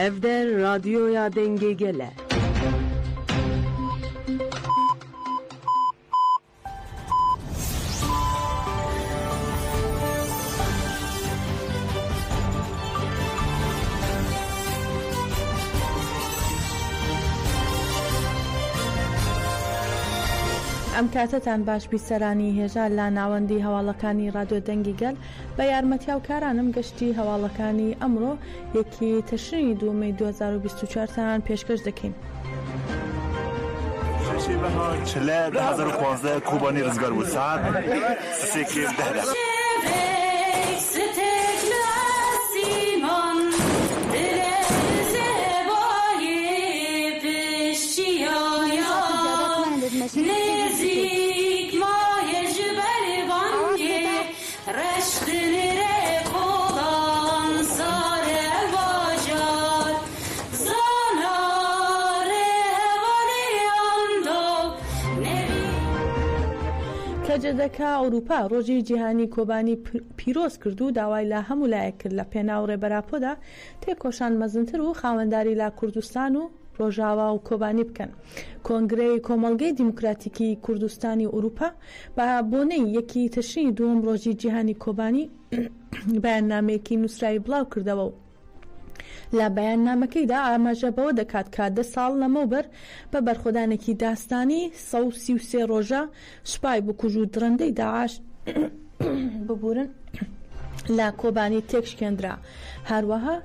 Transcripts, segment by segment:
Evde radyoya denge gele. ئەم کاتتان باش بیسەرانی هێژە لە ناوەندی هەواڵەکانی رادیۆ دەنگی گەل بە یارمەتیا و کارانم گەشتی هەواڵەکانی ئەمڕۆ یەکی تەشرینی 2 مەی 2024 تان پێشکەش دەکەین. بەها 2015 کوبانی ڕزگار بوو سعات 3:10. نزیک مای جبل بانگی رشتن رکولان ساره واجار زاناره والیاندو کەجەدەکە ئەوروپا ڕۆژی جیهانی کۆبانی پیرۆز کرد و داوای لە هەموو لایەک کرد لە پێناو ڕێبەراپۆدا تێکۆشان مەزنتر و خاوەنداری لا کوردستان و ڕۆژاوا و کۆبانی بکەن. کۆنگرەی کۆمەڵگەی دیموکراتیکی کوردستانی ئەوروپا بە بۆنەی یەکی تەشرینی 2 ڕۆژی جیهانی کۆبانی بەیاننامەیەکی نووسراوی بڵاو کردەوە و لە بەیاننامەکەیدا ئاماژە بەوە دەکات کە 10 ساڵ لەمەوبەر بە بەرخۆدانێکی داستانی 133 ڕۆژە سوپای بکوژ و درەندەی داعش ببورن لە کۆبانی تێکشکێنرا. هەروەها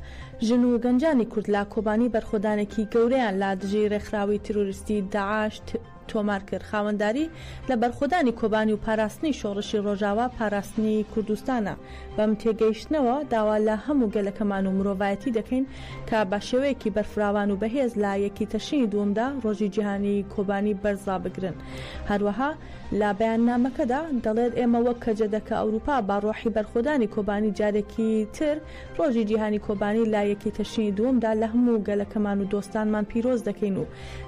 ژن و گەنجانی کورد لە کۆبانی بەرخۆدانێکی گەورەیان لا دژی ڕێکخراوی تیرۆریستی داعش تۆمار کرد. خاوەنداری لە بەرخۆدانی کۆبانی و پاراستنی شۆڕشی ڕۆژاوا پاراستنی کوردستانە. بەم تێگەیشتنەوە داوا لە هەموو گەلەکەمان و مرۆڤایەتی دەکەین کە بە شێوەیەکی بەرفراوان و بەهێز لە یەکی تەشرینی 2دا ڕۆژی جیهانی کۆبانی بەرزا بگرن. هەروەها لە بەیاننامەکەدا دەڵێت ئێمە وەک کەجەدەکە ئەوروپا با ڕۆحی بەرخۆدانی کۆبانی جارێکی تر ڕۆژی جیهانی کۆبانی لا یەکی تەشرینی 2دا لە هەموو گەلەکەمان و دۆستانمان پیرۆز دەکەین و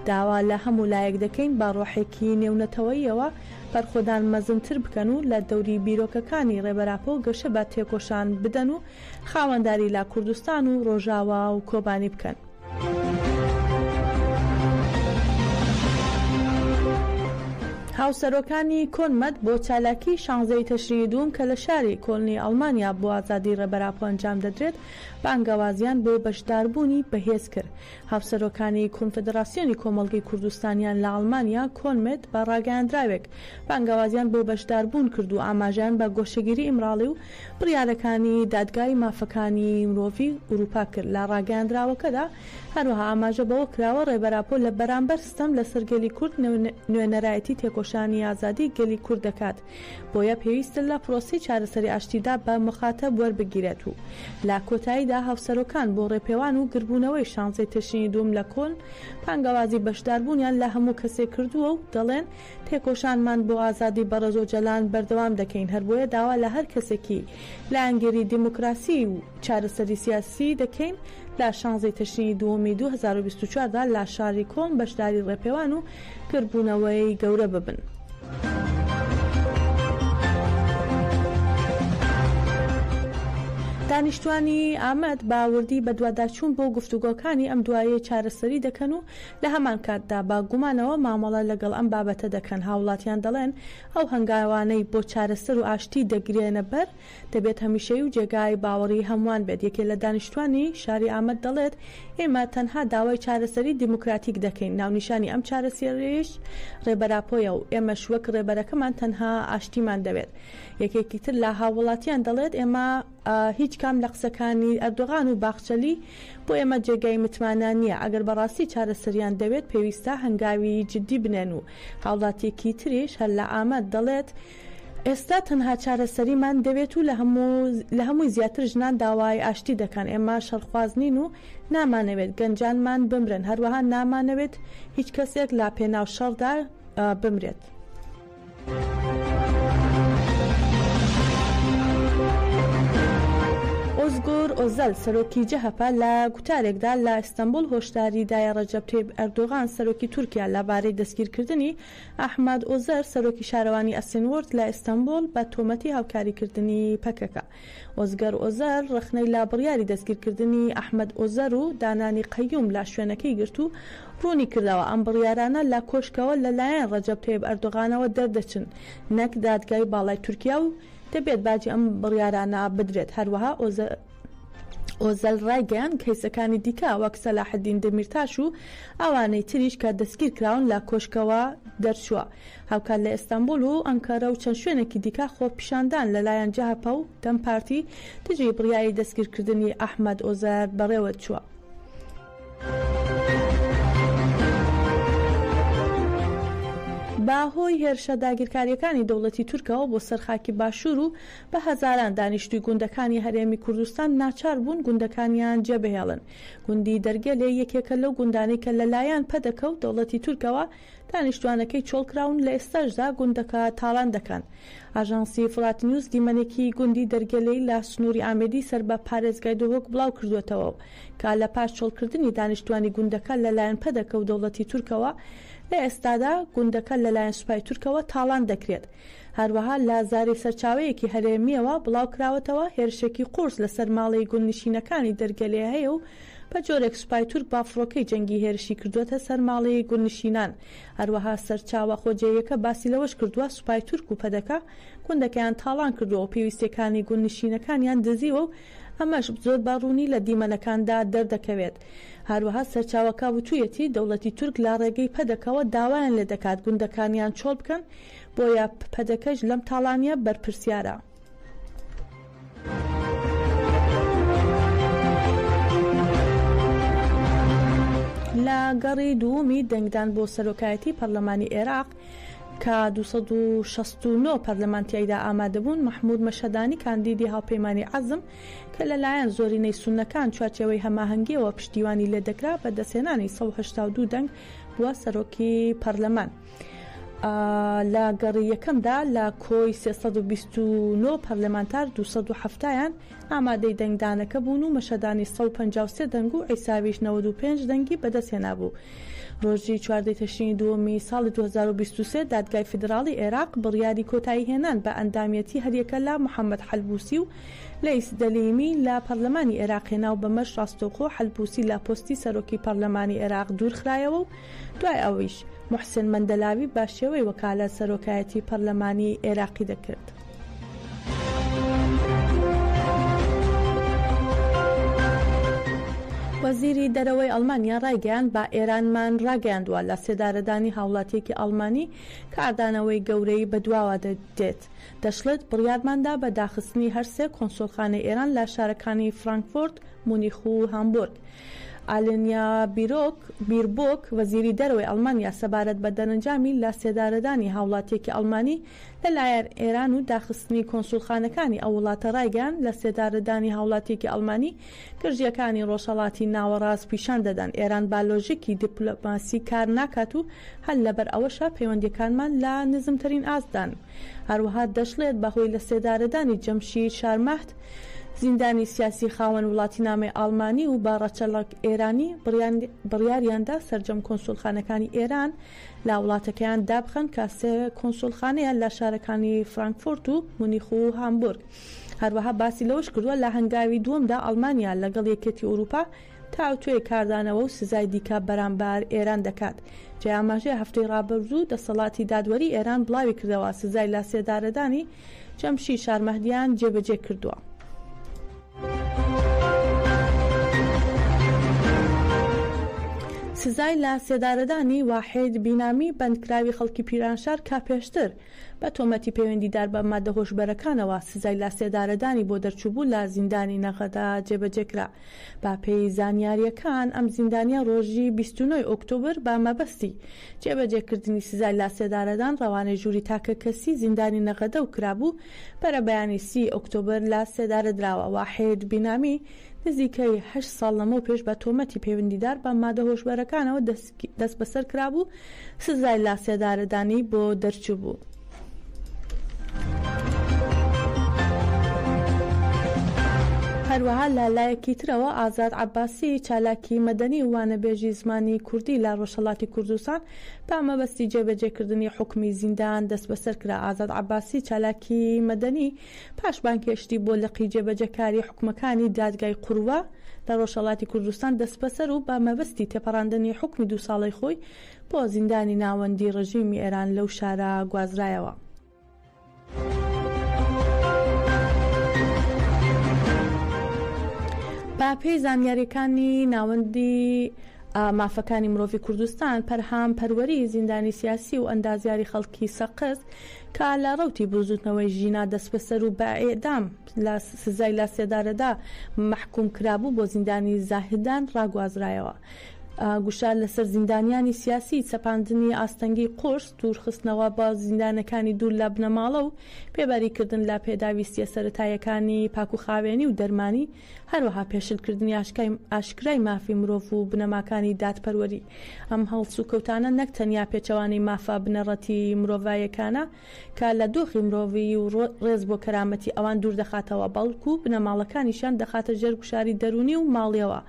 داوا لە هەموو لایەک دەکەین با ڕۆحێکی نێونەتەوەیەوە بەرخۆدان مەزنتر بکەن و لە دەوری بیرۆکەکانی ڕێبەراپۆ گەشە بە تێکۆشان بدەن و خاوەنداری لا کوردستان و ڕۆژاوا و کۆبانی بکەن. هاوسەرۆکانی کۆنمەد بۆ چالاکی 16 تەشرینی 2 کە لە شاری کۆڵنی ئەڵمانیا بۆ ئازادی ڕێبەراپۆ ئەنجام دەدرێت بانگەوازیان بۆ بەشداربوونی بەهێز کرد. هاوسەرۆکانی کۆنفدراسیۆنی کۆمەڵگەی کوردستانیان لە ئەڵمانیا کۆنمێت بە ڕاگەیاندراوێک بانگەوازیان بۆ بەشداربوون کرد و ئاماژیان بە گۆشەگیری ئیمراڵی و بڕیارەکانی دادگای مافەکانی مرۆڤی ئوروپا کرد. لە ڕاگەیاندراوەکەدا هەروەها ئاماژە بەوە کراوە ڕێبەراپۆ لە بەرامبەر ستەم لەسەر گەلی کورد نوێنەرایەتی تێکۆشانی ئازادی گەلی کورد دەکات بۆیە پێویستە لە پرۆسی چارەسەری ئاشتیدا بە مخاتەب وەربگیرێت و لە کۆتاییدا هاوسەرۆکان بۆ ڕێپێوان و گربوونەوەی 16 تەشرینی 2 لە کۆن پانگەوازی بەشداربوونیان لە هەموو کەسێ کردووە و دەڵێن تێکۆشانمان بۆ ئازادی بەڕێز و جەلان بەردەوام دەکەین. هەر بۆیە داوا لە هەر کەسێکی لە ئەنگێری دیموکراسی و چارەسەری سیاسی دەکەین لە 16 تەشرینی 2 2024دا لە شاری کۆن بەشداری ڕێپێوان و گربوونەوەی گەورە ببن. دانیشتوانی ئامەد باوردی بە دوواداچوون بۆ گفتوگۆکانی ئەم دوایە چارەسەری دەکەن و لە هەمان کاتدا با گومانەوە مامەڵە لەگەڵ ئەم بابەتە دەکەن. هاوڵاتیان دەڵێن ئەو هەنگاوانەی بۆ چارەسەر و ئاشتی دەگرێنە بەر دەبێت هەمیشەی و جێگای باوەڕی هەمووان بێت. یەکێ لە دانیشتوانی شاری ئامەد دەڵێت ئێمە تەنها داوای چارەسەری دیموکراتیک دەکەین. ناونیشانی ئەم چارەسەریش ڕێبەراپۆیە و ئێمەش وەک ڕێبەرەکەمان تەنها ئاشتیمان دەوێت. یەکێکی تر لە هاوڵاتیان دەڵێت ئێمە هیچ کام لە قسەکانی ئەردۆغان و باخچەلی بۆ ئێمە جێگای متمانە نییە. ئەگەر بەڕاستی چارەسەریان دەوێت پێویستە هەنگاوی جدی بنێن و هاوڵاتێکی تریش هەر لە ئامەد دەڵێت ئێستا تەنها چارەسەریمان دەوێت و لە هەمووی زیاتر ژنان داوای ئاشتی دەکەن. ئێمە شەڕخوازنین و نامانەوێت گەنجانمان بمرن، هەروەها نامانەوێت هیچ کەسێک لا پێناو شەڕدا بمرێت. ئۆزگۆر ئۆزەل سەرۆکی جەهەپە لە گوتارێکدا لە ئیستانبول هۆشداری دایە ڕەجەب تەیب ئەردۆغان سەرۆکی تورکیا لەبارەی دەستگیرکردنی ئەحمەد ئۆزەر سەرۆکی شارەوانی ئەسێنوەرد لە ئیستانبول بە تۆمەتی هاوکاریکردنی پەکەکە. ئۆزگەر ئۆزەر ڕخنەی لا بڕیاری دەستگیرکردنی ئەحمەد ئۆزەر و دانانی قەیوم لە شوێنەکەی گرت و ڕوونی کردەوە ئەم بڕیارانە لە کۆشکەوە لەلایەن ڕەجەب تەیب ئەردۆغانەوە دەردەچن نەک دادگای باڵای تورکیا و دەبێت باجی ئەم بڕیارانە بدرێت. هەروەها ئۆزەل ڕایگەیان کەیسەکانی دیکە وەک سەلاحەدین دەمیرتاش و ئەوانەی تریش کە دەستگیر کراون لە کۆشکەوە دەرچووە. هاوکات لە ئیستانبول و ئەنکارە و چەند شوێنێکی دیکە خۆپیشاندان لەلایەن جەهەپە و دەم پارتی دژی بڕیاری دەستگیرکردنی ئەحمەد ئۆزەر بەڕێوە چووە. باهۆی هێرشە داگیرکاریەکانی دەوڵەتی تورکەوە بۆ سەرخاکی باشوور و بە هەزاران دانیشتووی گوندەکانی هەرێمی کوردستان ناچار بوون گوندەکانیان جێبهێڵن. گوندی دەرگەلێ یەکێکە لەو گوندانەی کە لەلایەن پەدەکەوت دەوڵەتی تورکەوە دانیشتوانەکەی چۆڵکراون لە ئێستاشدا گوندەکە تاڵان دەکەن. ئاژانسی فڵات نیوز دیمەنێکی گوندی دەرگەلەی لە سنووری ئامێدی سەر بە پارێزگای دۆهۆک بڵاو کردوێتەوە کە لە پاش چۆڵکردنی دانیشتوانی گوندەکە لەلایەن پەدەکە و دەوڵەتی تورکەوە لە ئێستادا گوندەکە لەلایەن سوپای تورکەوە تاڵان دەکرێت. هەروەها لە زاری سەرچاوەیەکی هەرێمیەوە بڵاو کراوەتەوە هێرشێکی قورس لەسەر ماڵی گوندنشینەکانی دەرگەلێ هەیە و بە جۆرێک سوپای تورک بافڕۆکەی جەنگی هێرشی کردوێتە سەر ماڵی گوندنشینان. هەروەها سەرچاوە خۆجێیەکە باسی لەوەش کردووە سوپای تورک و پەدەکە گوندەکەیان تاڵان کردووە و پێویستەکانی گوندنشینەکانیان دزیوە و ئەمەش زۆر باڕوونی لە دیمەنەکاندا دەردەکەوێت. هەروەها سەرچاوەکە وتوویەتی دەوڵەتی تورک لا ڕێگەی پەدەکەوە داوایان لێ دەکات گوندەکانیان چۆڵ بکەن بۆیە پەدەکەش لەم تاڵانیە بەرپرسیارە. لە گەڕی دووەمی دەنگدان بۆ سەرۆکایەتی پەرلەمانی عێراق کە 269 پەرلەمانتیایدا ئامادەبوون محمود مەشەدانی کاندیدی هاوپەیمانی عەزم کە لەلایەن زۆرینەی سوننەکان چوارچێوەی هەماهەنگیەوە پشتیوانی لێ دەکرا بە دەسێنانی 182 دەنگ بووە سەرۆکی پەرلەمان. لە گەڕی یەکەمدا لە کۆی 329 پەرلەمانتار 270یان ئامادەی دەنگدانەکە بوون و مەشەدانی 153 دەنگ و عیساویش 95 دەنگی بەدەستهێنا بوو. ڕۆژی 14 تەشرینی دووەمی ساڵی 2023 دادگای فیدراڵی عێراق بڕیاری کۆتایی هێنان بە ئەندامەتی هەریەکە لە محەممەد حەلبوسی و لەیس دەلیمی لە پەرلەمانی عێراق هێنا و بەمەش ڕاستۆخۆ حەلبوسی لە پۆستی سەرۆکی پەرلەمانی عێراق دوورخرایەوە و دوای ئەویش محسن مەندەلاوی بە شێوەی وەکالەت سەرۆکایەتی پەرلەمانی عێراقی دەکرد. وەزیری دەرەوەی ئەڵمانیا ڕایگەیان بە ئێرانمان ڕاگەیاندووە لە سێدارەدانی هاوڵاتیەکی ئەڵمانی کاردانەوەی گەورەی بەدواوە دێت. دەشڵێت بڕیارماندا بە داخستنی هەرسێ کۆنسۆڵخانەی ئێران لە شارەکانی فرانکفۆرت، مونیخ و هامبورگ. ئالێنیا بیربۆک وەزیری دەرەوەی ئەڵمانیا سەبارەت بە دەرەنجامی لە سێدارەدانی هاوڵاتیەکی ئەڵمانی لەلایەن ئێران و داخستنی کۆنسوڵخانەکانی ئەو وڵاتە ڕایگەیان لە سێدارەدانی هاوڵاتیەکی ئەڵمانی گرژیەکانی ڕۆژهەڵاتی ناوەڕاست پیشان دەدەن ئێران بالۆژیکی دیپلۆماسی کار ناکات و هەل لەبەر ئەوەشە پەیوەندیەکانمان لە نزمترین ئازدان. هەروەها دەشڵێت بەهۆی لە سێدارەدانی جەمشید شارمەحت زیندانی سیاسی خاوەن وڵاتی نامەی ئاڵمانی و با ڕەچەڵک ئێرانی بڕیاریاندا سەرجەم کۆنسوڵخانەکانی ئێران لا وڵاتەکەیان دابخەن کە سێ کۆنسوڵخانەیە لە شارەکانی فرانکفۆرت و مونیخ و هامبورگ. هەروەها باسی لەوەش کردووە لە هەنگاوی دووەمدا ئەڵمانیا لەگەڵ یەکێتی ئەوروپا تاوتوێ کاردانەوە و سزای دیکە بەرامبار ئێران دەکات. جێ ئاماژەی هەفتەی ڕابردوو دەسەڵاتی دادوەری ئێران بڵاوی کردەوە سزای لە سێدارەدانی جەمشید شارمەحدیان جێبەجێ کردووە. سزای لە سێدارەدانی واحید بینامی بەندکراوی خەڵکی پیرانشار کا پێشتر بە تۆمەتی پەیوەندیدار بە مادە هۆشبەرەکانەوە سزای لە سێدارەدانی بۆ دەرچووبوو لە زیندانی نەغەدا جێبەجێکرا. با پێی زانیاریەکان ئەم زیندانیا ڕۆژی 29 ئۆکتۆبر بە مەبەستی جێبەجێکردنی سزای لە سێدارەدان ڕەوانەی ژووری تاکە کەسی زیندانی نەغەدە و کرابوو بەرە بەیانی 30 ئۆکتۆبر لە سێدارە دراوە. واحید بینامی نزیکەی 8 ساڵ لەمەوە پێش بە تۆمەتی پەیوەندیدار بە مادە هۆشبەرەکانەوە دەست بەسەر کرابوو سزای لە سێدارەدانی بۆ دەرچوو بوو. هەروەها لایەکی ترەوە ئازاد عەباسی چالاکی مەدەنی وانەبێژی زمانی کوردی لە ڕۆژهەڵاتی کوردستان بە مەبەستی جێبەجێکردنی حکمی زیندان دەست بەسەر کرا. ئازاد عەباسی چالاکی مەدەنی پاش بانکێشتی بۆ لەقی جێبەجێکاری حکومەکانی دادگای قوڕوا لە ڕۆژهەڵاتی کوردستان دەست بەسەر و بە مەبەستی تێپەڕاندنی حکمی 2 ساڵەی خۆی بۆ زیندانی ناوەندی ڕژیمی ئێران لەو شارە گوازرایەوە. با پێی زانیاریەکانی ناوەندی مافەکانی مرۆڤی کوردستان پەرهام پەروەری زیندانی سیاسی و ئەندازیاری خەڵکی سەقز کە لە ڕەوتی بزوتنەوەی ژینا دەست بەسەر و بە ئێدام لە سزای لە سێدارەدا محکوم کرابوو بۆ زیندانی زاهدان ڕاگوازرایەوە. گوشار لەسەر زیندانیانی سیاسی سەپاندنی ئاستەنگی قورس دوورخستنەوە بە زیندانەکانی دوور لە بنەماڵە و پێبەریکردن لە پێداویستیە سەرەتاییەکانی پاکوخاوێنی و دەرمانی هەروەها پێشلکردنی ئاشکرای مافی مرۆڤ و بنەماکانی دادپەروەری. ئەم هەڵسو کەوتانە نەک تەنیا پێچەوانی مافە بنەڕەتی مرۆڤایەکانە کە لە دۆخی مرۆڤی و ڕێز بۆ کەرامەتی ئەوان دوور دەخاتەوە بەڵکو بنەماڵەکانیشان دەخاتە ژێر گوشاری دەرونی و ماڵیەوە.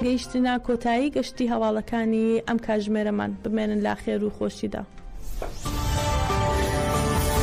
گەیشتنە کۆتایی گەشتی هەواڵەکانی ئەم کاتژمێرەمان بمێنن لا خێر و خۆشیدا.